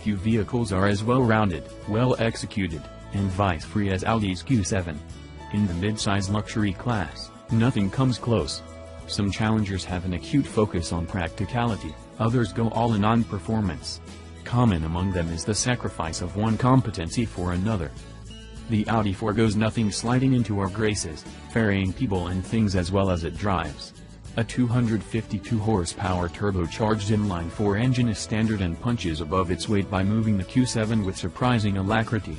few vehicles are as well-rounded, well-executed, and vice-free as Audi's Q7. In the mid-size luxury class, nothing comes close. Some challengers have an acute focus on practicality, others go all in on performance. Common among them is the sacrifice of one competency for another. The Audi forgoes nothing, sliding into our graces, ferrying people and things as well as it drives. A 252 horsepower turbocharged inline-four engine is standard and punches above its weight by moving the Q7 with surprising alacrity.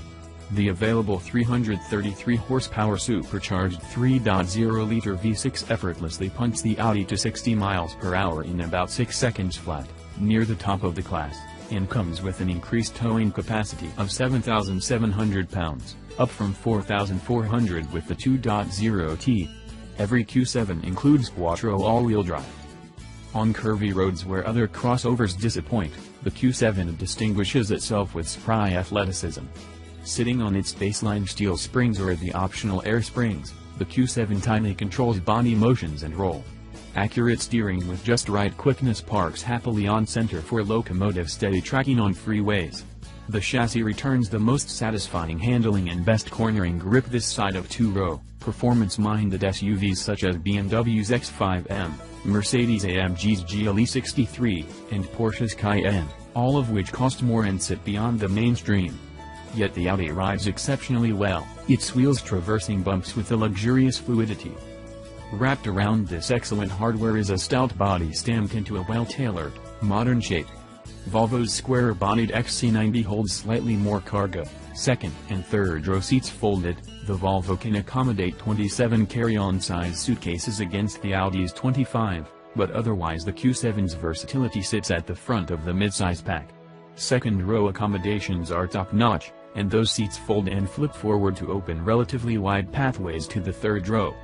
The available 333 horsepower supercharged 3.0-liter V6 effortlessly punts the Audi to 60 miles per hour in about 6 seconds flat, near the top of the class, and comes with an increased towing capacity of 7,700 pounds, up from 4,400 with the 2.0T. Every Q7 includes Quattro all-wheel drive. On curvy roads where other crossovers disappoint, the Q7 distinguishes itself with spry athleticism. Sitting on its baseline steel springs or the optional air springs, the Q7 tightly controls body motions and roll. Accurate steering with just right quickness parks happily on center for locomotive steady tracking on freeways. The chassis returns the most satisfying handling and best cornering grip this side of two-row, performance-minded SUVs such as BMW's X5M, Mercedes-AMG's GLE 63, and Porsche's Cayenne, all of which cost more and sit beyond the mainstream. Yet the Audi rides exceptionally well, its wheels traversing bumps with a luxurious fluidity. Wrapped around this excellent hardware is a stout body stamped into a well-tailored, modern shape. Volvo's square-bodied XC90 holds slightly more cargo. Second and third row seats folded, the Volvo can accommodate 27 carry-on size suitcases against the Audi's 25, but otherwise the Q7's versatility sits at the front of the midsize pack. Second row accommodations are top-notch, and those seats fold and flip forward to open relatively wide pathways to the third row.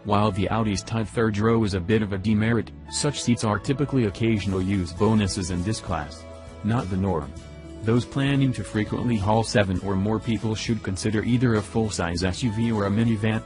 While the Audi's tight third row is a bit of a demerit, such seats are typically occasional use bonuses in this class, not the norm. Those planning to frequently haul 7 or more people should consider either a full-size SUV or a minivan.